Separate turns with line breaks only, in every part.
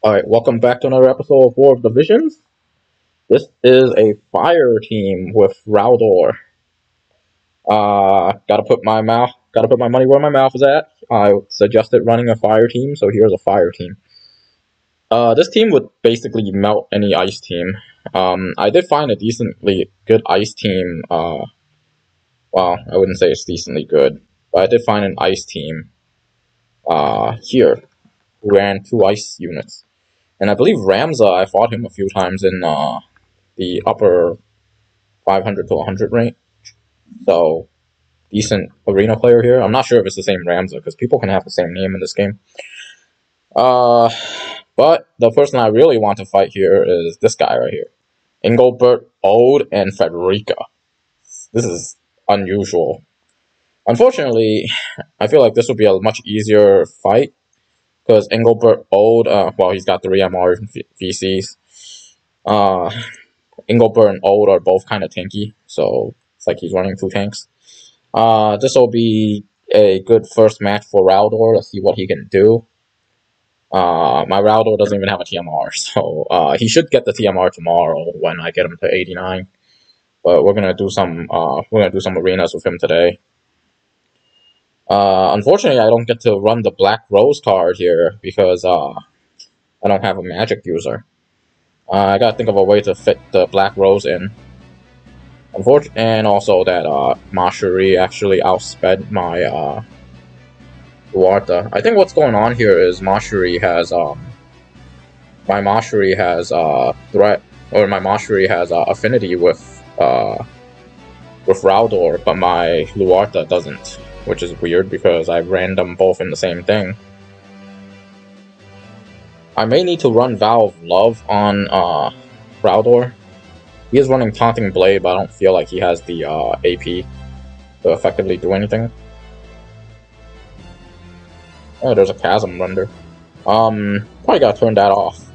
Alright, welcome back to another episode of War of Divisions. This is a fire team with rhaldor. Gotta put my money where my mouth is at. I suggested running a fire team, so here's a fire team. This team would basically melt any ice team. I did find a decently good ice team. Well, I wouldn't say it's decently good, but I did find an ice team. Here, who ran 2 ice units. And I believe Ramza, I fought him a few times in the upper 500 to 100 range. So, decent arena player here. I'm not sure if it's the same Ramza, because people can have the same name in this game. But the person I really want to fight here is this guy right here. Engelbert, Ode, and Frederica. This is unusual. Unfortunately, I feel like this would be a much easier fight, because Engelbert, Ode, well, he's got 3 MR VCs. Engelbert and Ode are both kind of tanky, so it's like he's running 2 tanks. This will be a good first match for rhaldor. Let's see what he can do. My rhaldor doesn't even have a TMR, so he should get the TMR tomorrow when I get him to 89. But we're gonna do some arenas with him today. Unfortunately, I don't get to run the Black Rose card here because I don't have a magic user. I gotta think of a way to fit the Black Rose in. And also that Mashuri actually outsped my Duarta. I think what's going on here is Mashuri has my Mashuri has threat, or my Mashuri has affinity with rhaldor, but my Luarta doesn't, which is weird because I ran them both in the same thing. I may need to run Vow of Love on rhaldor. He is running Taunting Blade, but I don't feel like he has the AP to effectively do anything. Oh, there's a Chasm Render. Probably gotta turn that off.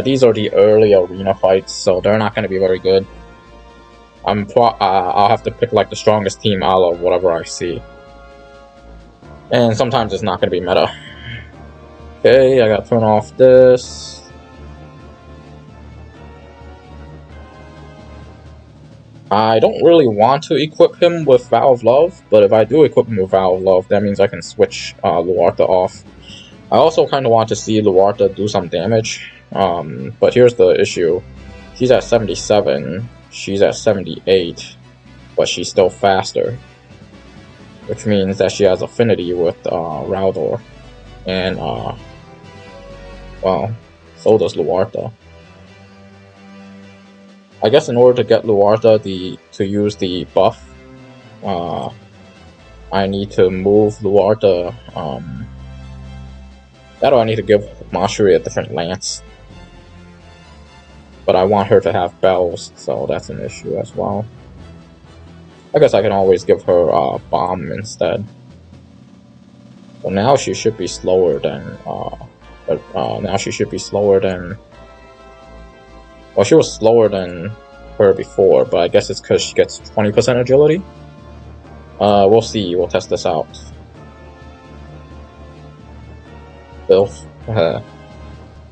These are the early arena fights, so they're not gonna be very good. I'll have to pick like the strongest team out of whatever I see. And sometimes it's not gonna be meta. Okay, I gotta turn off this. I don't really want to equip him with Vow of Love, but if I do equip him with Vow of Love, that means I can switch Luarta off. I also kind of want to see Luarta do some damage, but here's the issue. He's at 77, she's at 78, but she's still faster. Which means that she has affinity with rhaldor. And, well, so does Luarta. I guess in order to get Luarta to use the buff, I need to move Luarta. That or I need to give Mashuri a different lance. But I want her to have bells, so that's an issue as well. I guess I can always give her bomb instead. So now she should be slower than now she should be slower than, well, she was slower than her before, but I guess it's because she gets 20% agility. We'll see. We'll test this out. Filth. I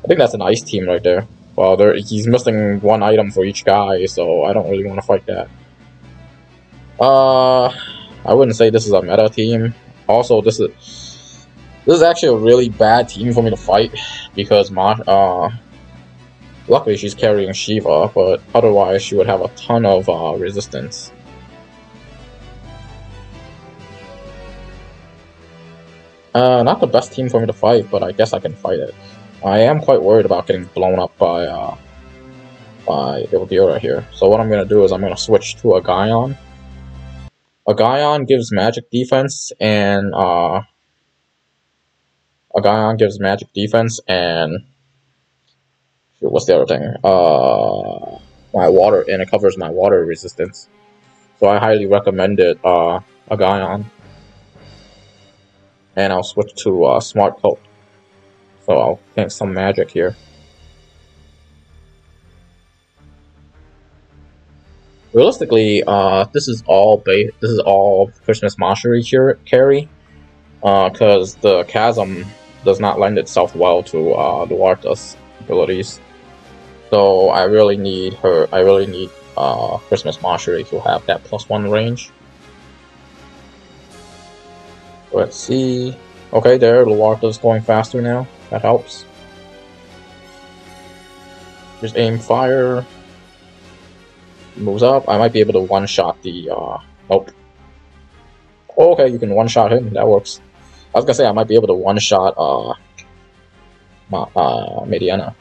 think that's an ice team right there. Well, he's missing 1 item for each guy, so I don't really want to fight that. I wouldn't say this is a meta team. Also, this is actually a really bad team for me to fight because luckily she's carrying Shiva, but otherwise she would have a ton of resistance. Not the best team for me to fight, but I guess I can fight it. I am quite worried about getting blown up by Ildira here. So what I'm gonna do is I'm gonna switch to a Gaion. A Gaion gives magic defense and what's the other thing? My water, and it covers my water resistance. So I highly recommend it, a Gaion. And I'll switch to Smart Coat. So I'll think some magic here. Realistically, this is all Christmas Mashuri carry. because the chasm does not lend itself well to Luarta's abilities. So I really need her. I really need Christmas Marjorie to have that +1 range. Let's see. Okay, there, Luarta's going faster now. That helps. Just aim fire. Moves up. I might be able to one-shot the. Nope. Oh, okay, you can one-shot him. That works. I was gonna say I might be able to one-shot Mediana.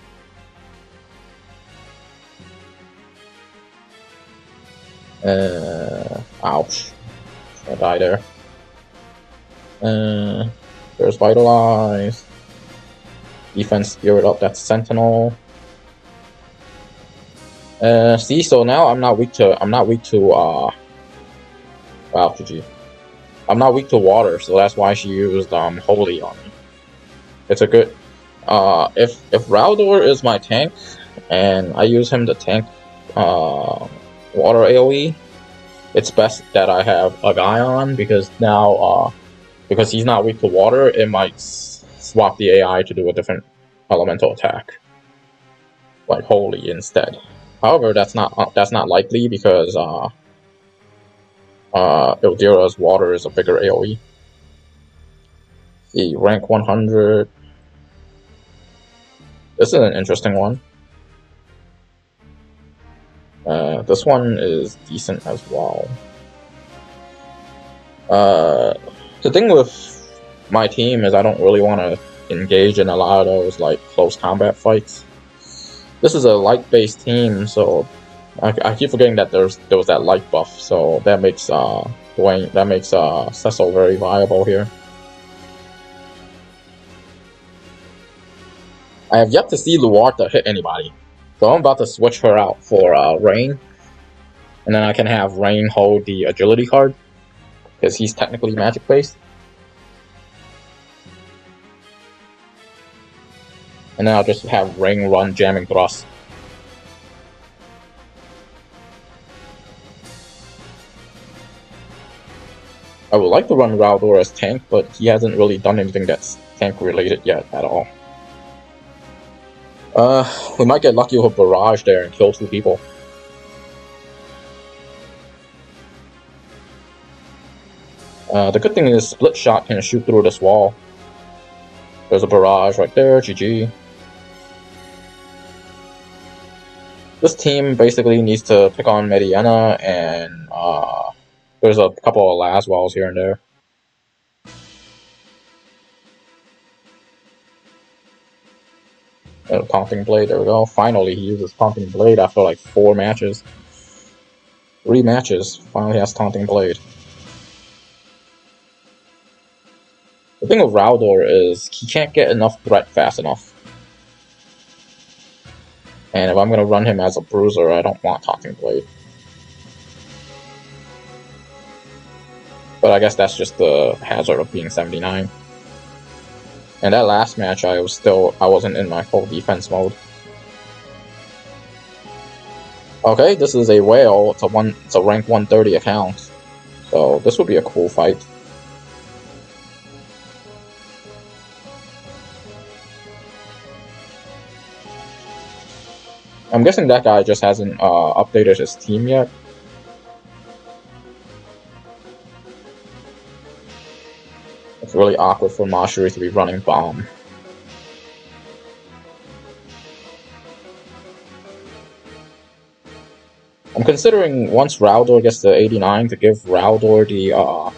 Ouch. I die there. There's Vitalize. Defense Spirit up, that's Sentinel. See, so now I'm not weak to wow, GG. I'm not weak to water, so that's why she used Holy on me. It's a good if rhaldor is my tank and I use him to tank water AoE, it's best that I have a guy on, because now because he's not weak to water, it might swap the AI to do a different elemental attack, like Holy instead. However, that's not likely because Ildira's water is a bigger AoE. See, rank 100. This is an interesting one. This one is decent as well. The thing with my team is I don't really want to engage in a lot of those like close combat fights. This is a light-based team, so I keep forgetting that there was that light buff, so that makes Cecil very viable here. I have yet to see Luarta hit anybody, so I'm about to switch her out for Rain, and then I can have Rain hold the agility card, because he's technically magic based. And then I'll just have Rain run Jamming Thrust. I would like to run rhaldor as tank, but he hasn't really done anything that's tank related yet at all. We might get lucky with a barrage there and kill 2 people. The good thing is split shot can shoot through this wall. There's a barrage right there, GG. This team basically needs to pick on Mediana, and there's a couple of Laswells here and there. Taunting Blade, there we go. Finally, he uses Taunting Blade after like 4 matches. 3 matches, finally has Taunting Blade. The thing with rhaldor is he can't get enough threat fast enough. And if I'm going to run him as a bruiser, I don't want Taunting Blade. But I guess that's just the hazard of being 79. And that last match, I wasn't in my full defense mode. Okay, this is a whale. It's a rank 130 account. So this would be a cool fight. I'm guessing that guy just hasn't updated his team yet. It's really awkward for Marjorie to be running Bomb. I'm considering once rhaldor gets to 89 to give rhaldor the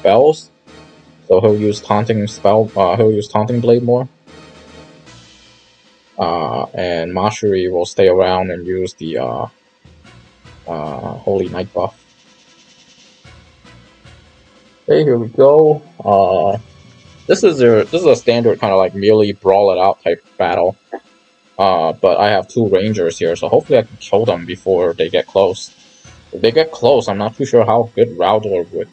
bells, so he'll use Taunting Blade more. And Marjorie will stay around and use the Holy Knight buff. Okay, here we go. This is a standard kind of like melee brawl it out type battle. But I have 2 rangers here, so hopefully I can kill them before they get close. If they get close, I'm not too sure how good rhaldor would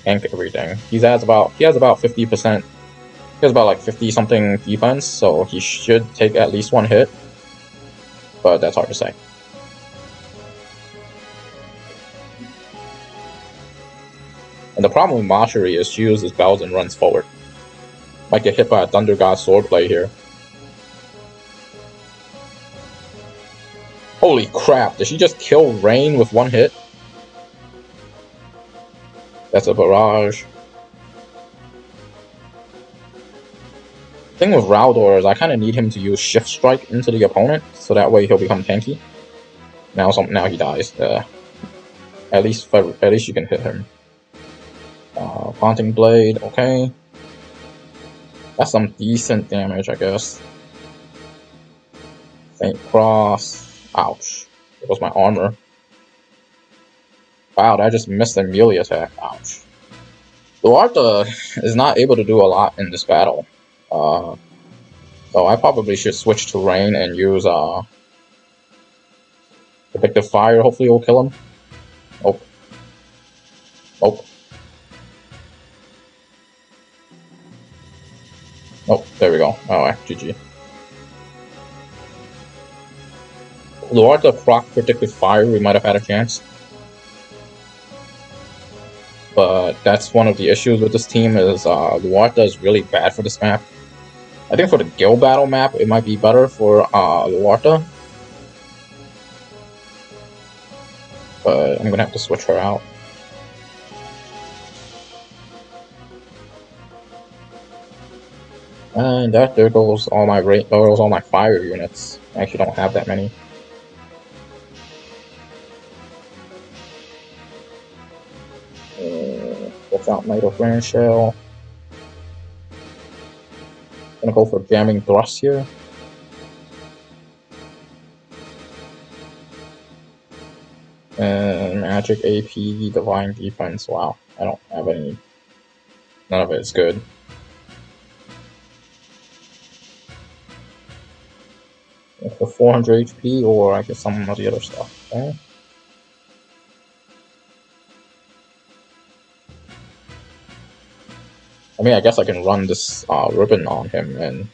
tank everything. He has about 50%. He has about like 50-something defense, so he should take at least 1 hit. But that's hard to say. And the problem with Marjorie is she uses bells and runs forward. Might get hit by a Thunder God Swordblade here. Holy crap, did she just kill Rain with one hit? That's a barrage. The thing with rhaldor is I kind of need him to use Shift Strike into the opponent, so that way he'll become tanky. Now he dies. At least you can hit him. Haunting Blade, okay. That's some decent damage, I guess. Saint Cross. Ouch. There goes my armor. Wow, I just missed a melee attack. Ouch. Duarte is not able to do a lot in this battle. So I probably should switch to Rain and use Predictive Fire. Hopefully it will kill him. Oh. Oh. Oh, there we go. Alright, GG. Duarte proc Predictive Fire, we might have had a chance. But that's one of the issues with this team is Duarte is really bad for this map. I think for the Guild Battle map, it might be better for Duarte. But I'm gonna have to switch her out. And there goes all my fire units. I actually don't have that many. What's out, Knight of Rain Shell. Gonna go for Jamming Thrust here. And Magic AP, Divine Defense. Wow, I don't have any. None of it is good. For 400 HP, or I guess some of the other stuff. Okay. I mean, I guess I can run this ribbon on him and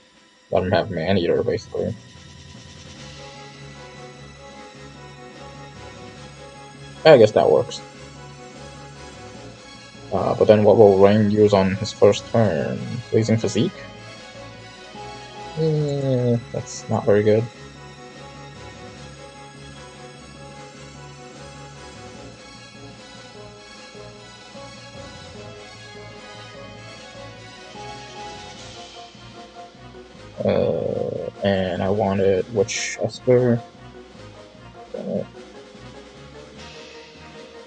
let him have Man-Eater, basically. I guess that works. But then what will Rain use on his first turn? Blazing Physique? That's not very good. And I wanted Witch Esper.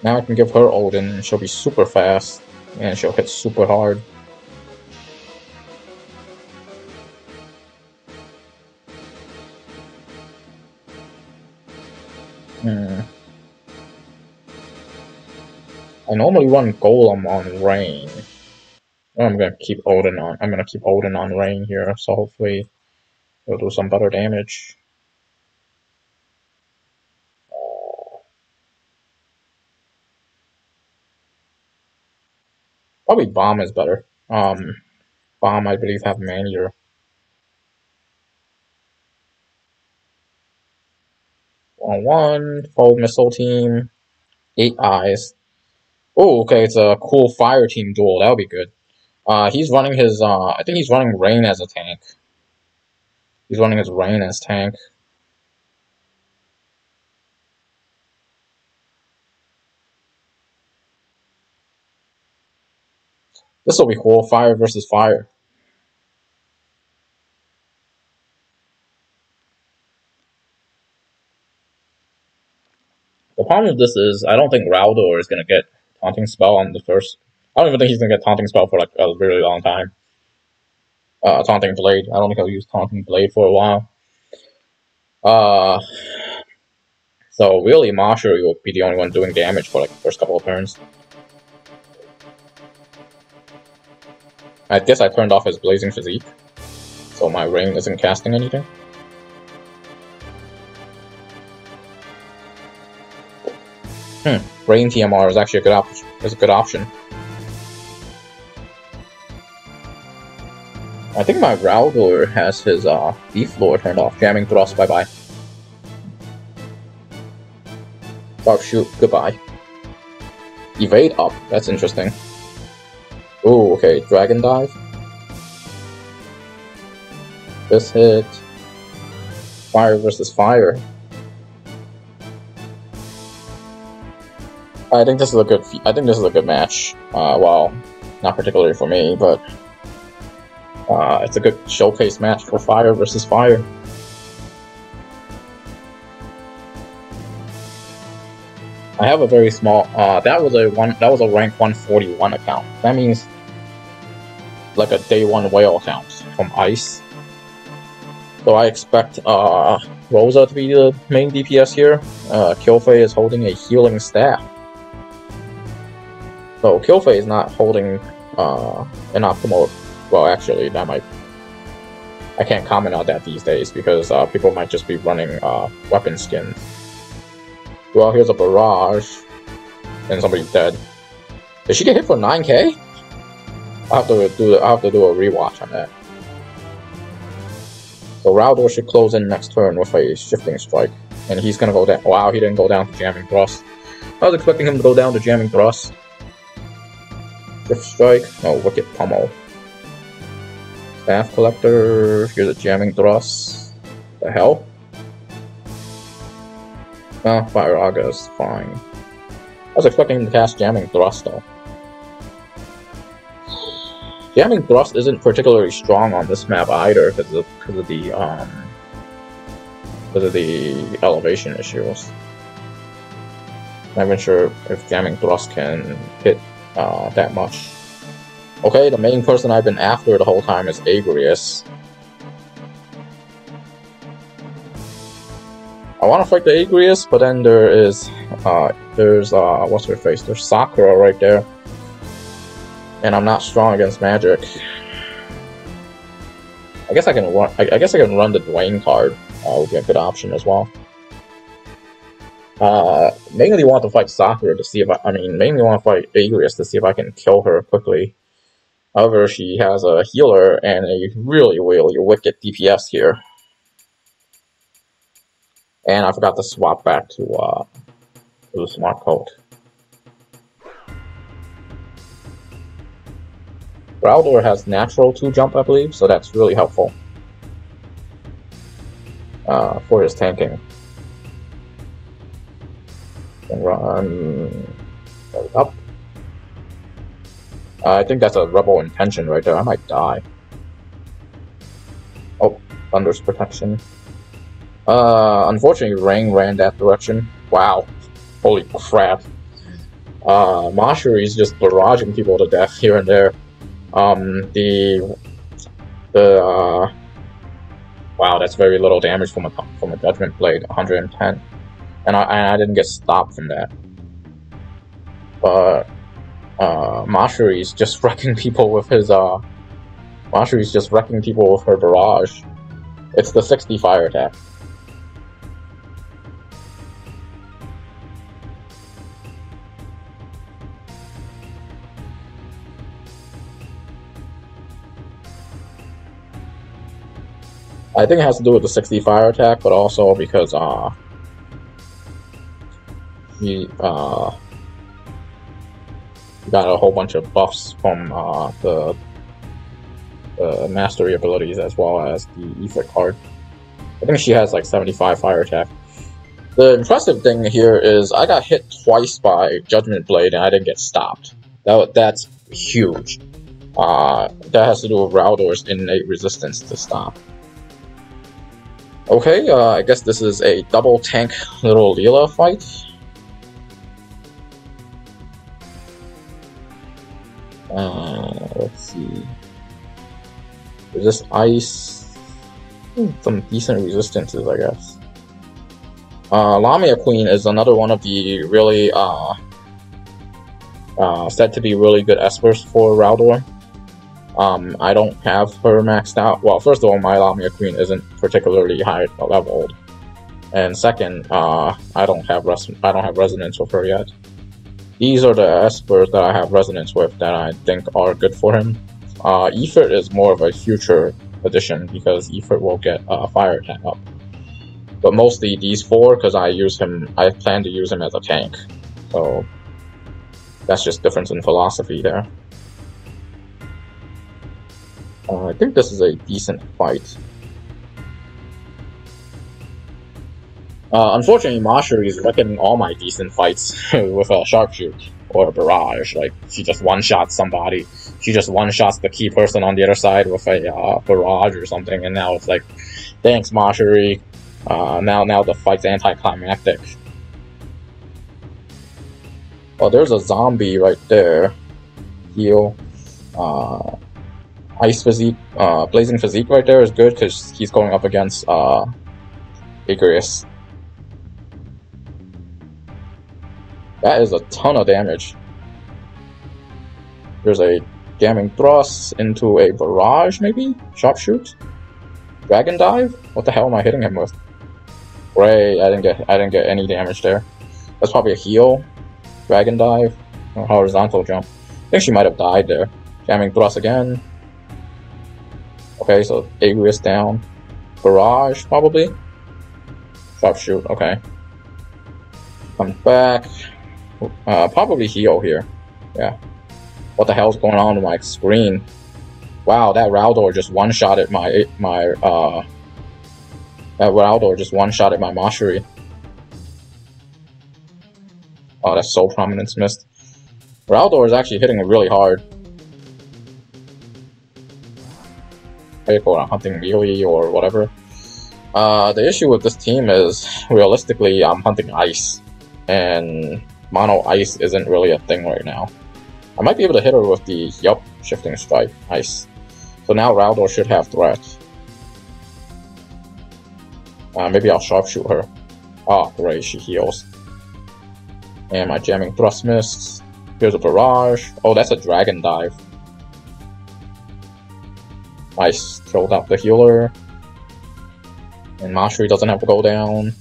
Now I can give her Odin, and she'll be super fast, and she'll hit super hard. I normally run Golem on Rain. I'm gonna keep Odin on. I'm gonna keep Odin on Rain here, so hopefully it'll do some better damage. Probably Bomb is better. Bomb, I believe, have Man-Eater. One Fold Missile Team, 8 eyes. Oh, okay, it's a cool Fire Team duel. That'll be good. He's running his. I think he's running Rain as a tank. He's running his Rain as tank. This will be cool. Fire versus fire. The problem with this is I don't think rhaldor is gonna get Taunting Spell on the first. I don't even think he's gonna get Taunting Spell for like a really long time. Taunting Blade. I don't think he'll use Taunting Blade for a while. So really, Marshall will be the only one doing damage for like the first couple of turns. I guess I turned off his Blazing Physique, so my Rain isn't casting anything. Rain TMR is actually a good option. I think my rhaldor has his Beef Lord turned off. Jamming Thrust, bye-bye. Sharpshoot, goodbye. Evade up, that's interesting. Oh, okay, Dragon Dive. This hit. Fire versus fire. I think this is a good match. Well, not particularly for me, but it's a good showcase match for fire versus fire. I have a very small. That was a rank 141 account. That means like a day 1 whale account from Ice. So I expect Rosa to be the main DPS here. Killfei is holding a healing staff. So Killfei is not holding an optimal. Well, actually, that might. I can't comment on that these days because people might just be running weapon skins. Well, here's a barrage, and somebody's dead. Did she get hit for 9k? I'll have to do a rewatch on that. So rhaldor should close in next turn with a shifting strike, and he's gonna go down. Wow, he didn't go down to jamming thrust. I was expecting him to go down to jamming thrust. Shift strike. Oh, wicked pummel. Staff collector. Here's a jamming thrust. The hell? Oh, Fire Aga is fine. I was expecting him to cast Jamming Thrust though. Jamming Thrust isn't particularly strong on this map either because of the elevation issues. I'm not even sure if Jamming Thrust can hit that much. Okay, the main person I've been after the whole time is Agrius. I want to fight the Agrius, but then there's what's her face? There's Sakura right there, and I'm not strong against magic. I guess I can run. I guess I can run the Dwayne card. Would be a good option as well. Mainly want to fight Sakura to see if mainly want to fight Agrius to see if I can kill her quickly. However, she has a healer and a really wicked DPS here. And I forgot to swap back to the smart coat. rhaldor has natural 2 jump, I believe, so that's really helpful for his tanking. And run up. I think that's a rebel intention right there. I might die. Oh, Thunder's protection. Unfortunately, Rain ran that direction. Wow. Holy crap. Mashuri's just barraging people to death here and there. Wow, that's very little damage from a Judgment Blade, 110. And I didn't get stopped from that. But Mashuri's just wrecking people with his Mashuri's just wrecking people with her barrage. It's the 60 fire attack. I think it has to do with the 60 fire attack, but also because he got a whole bunch of buffs from the mastery abilities as well as the Ifrit card. I think she has like 75 fire attack. The impressive thing here is I got hit twice by Judgment Blade and I didn't get stopped. That's huge. That has to do with rhaldor's innate resistance to stop. Okay, I guess this is a double tank little Leela fight. Let's see. Resist ice. Some decent resistances, I guess. Lamia Queen is another one of the really said to be really good espers for rhaldor. I don't have her maxed out. Well, first of all, my Lamia Queen isn't particularly high leveled, and second, I don't have resonance with her yet. These are the espers that I have resonance with that I think are good for him. Ifrit is more of a future addition because Ifrit will get fire attack up. But mostly these 4 because I plan to use him as a tank. So that's just difference in philosophy there. I think this is a decent fight. Unfortunately, Mashiri is wrecking all my decent fights with a sharpshoot or a barrage. Like, she just one-shots somebody. She just one-shots the key person on the other side with a barrage or something, and now it's like, thanks, Mashiri. Now the fight's anticlimactic. Oh, there's a zombie right there. Heal. Ice Physique, Blazing Physique right there is good because he's going up against Icarus. That is a ton of damage. There's a Damning Thrust into a Barrage, maybe? Sharpshoot? Dragon Dive? What the hell am I hitting him with? Great, I didn't get any damage there. That's probably a heal. Dragon Dive. Or Horizontal Jump. I think she might have died there. Damning Thrust again. Okay, so Icarus down. Barrage, probably? Sharpshoot, okay. Comes back. Probably heal here. Yeah. What the hell's going on with my screen? Wow, that rhaldor just one-shotted that rhaldor just one-shotted my Mashiri. Oh, that's so prominence missed. Rhaldor is actually hitting really hard. Or hunting melee or whatever. The issue with this team is, realistically, I'm hunting ice, and mono ice isn't really a thing right now. I might be able to hit her with the shifting strike ice. So now rhaldor should have threat. Maybe I'll sharpshoot her. Oh, great, she heals. And my jamming thrust missed. Here's a barrage. Oh, that's a dragon dive. Nice, killed out the healer. And Mashiri doesn't have to go down.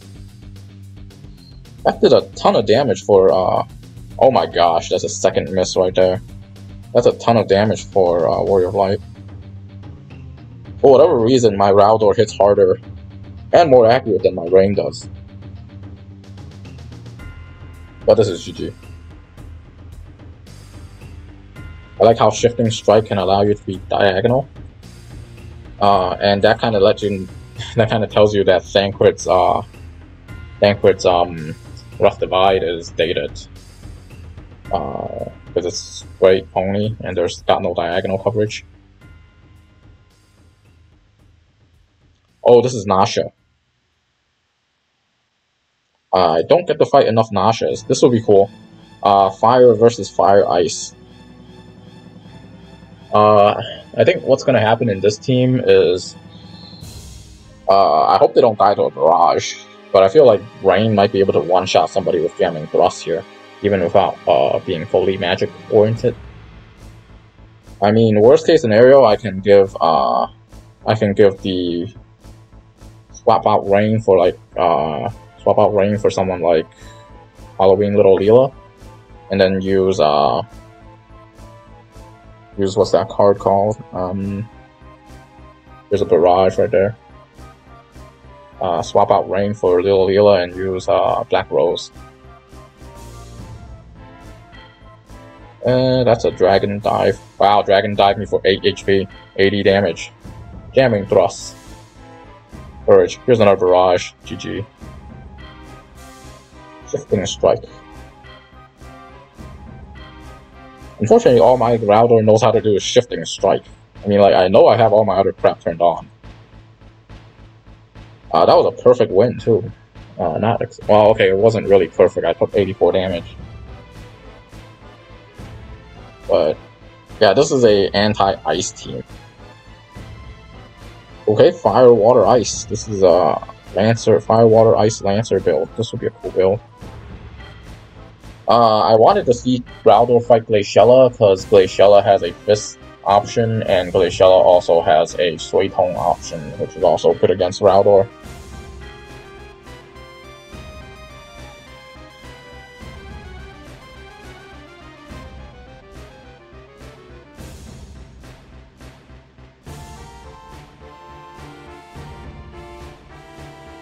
That did a ton of damage for, oh my gosh, that's a second miss right there. That's a ton of damage for Warrior of Light. For whatever reason, my rhaldor hits harder and more accurate than my Rain does. But this is GG. I like how Shifting Strike can allow you to be diagonal. And that kind of lets you, that kind of tells you that Thancred's Rough Divide is dated. Because it's great pony and there's got no diagonal coverage. Oh, this is Nasha. I don't get to fight enough Nashas. This will be cool. Fire versus Fire Ice. I think what's gonna happen in this team is, I hope they don't die to a barrage, but I feel like Rain might be able to one-shot somebody with Jamming Thrust here, even without being fully magic oriented. I mean, worst case scenario, I can give the swap out Rain for like someone like Halloween Little Leela, and then use what's that card called? There's a barrage right there. Swap out Rain for Little Leela and use Black Rose. That's a Dragon Dive. Wow, Dragon Dive me for 8 HP, 80 damage. Jamming Thrust. Courage. Here's another barrage. GG. Shifting Strike. Unfortunately, all my rhaldor knows how to do is Shifting Strike. I mean, like, I know I have all my other crap turned on. That was a perfect win, too. Well, okay, it wasn't really perfect. I took 84 damage. But, yeah, this is a anti-ice team. Okay, Fire, Water, Ice. This is a Lancer, Fire, Water, Ice Lancer build. This would be a cool build. I wanted to see rhaldor fight Glaciella, because Glaciella has a Fist option, and Glaciella also has a Suiton option, which is also good against rhaldor.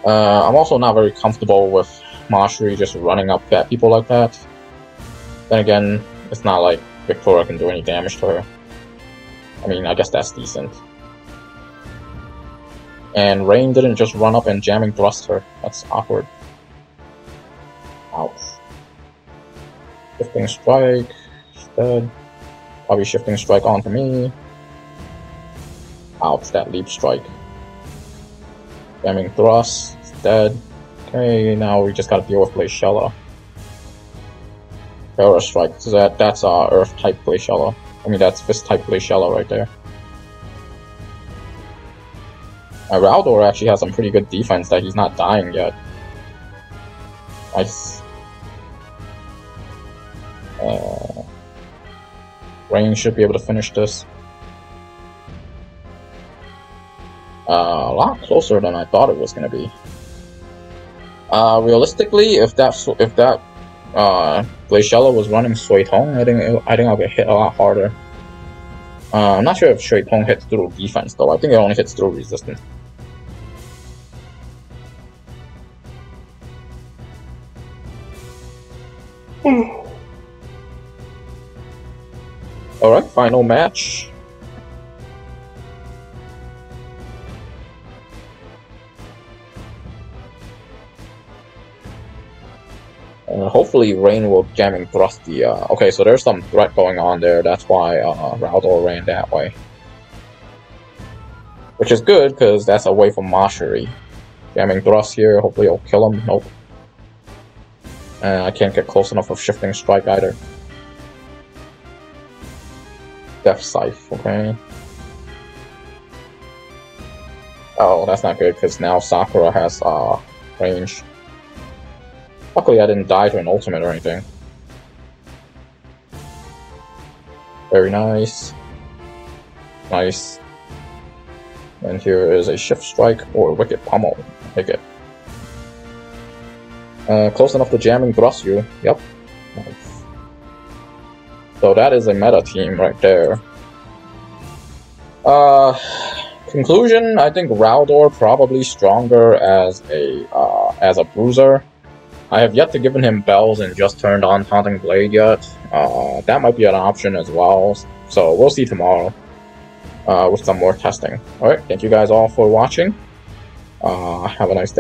I'm also not very comfortable with Mashiri just running up at people like that. Then again, it's not like Victoria can do any damage to her. I mean, I guess that's decent. And Rain didn't just run up and Jamming Thrust her. That's awkward. Ouch. Shifting strike. Dead. Probably shifting strike onto me. Ouch, that leap strike. Jamming thrust. Dead. Okay, now we just gotta deal with Glaciella. Terra strike. So that's Earth type Glaciella. I mean, that's Fist type Glaciella right there. Rhaldor actually has some pretty good defense that he's not dying yet. Nice. Rain should be able to finish this. A lot closer than I thought it was gonna be. Realistically, if that Glaciella was running Sui Tong, I think I'll get hit a lot harder. I'm not sure if Shui Tong hits through defense though. I think it only hits through resistance. Alright, final match. Hopefully Rain will jamming thrust the, okay, so there's some threat going on there, that's why Rhaldor ran that way. Which is good, because that's away from Mashiri. Jamming thrust here, hopefully it'll kill him, nope. And I can't get close enough of shifting strike either. Death Scythe, okay. Oh, that's not good, because now Sakura has, range. Luckily, I didn't die to an ultimate or anything. Very nice. Nice. And here is a Shift Strike or Wicked Pummel. Take it. Close enough to jamming thrust you. Yep. Nice. So that is a meta team right there. Conclusion, I think Rhaldor probably stronger as a bruiser. I have yet to given him bells and just turned on Taunting Blade yet. That might be an option as well. So we'll see tomorrow with some more testing. Alright, thank you guys all for watching. Have a nice day.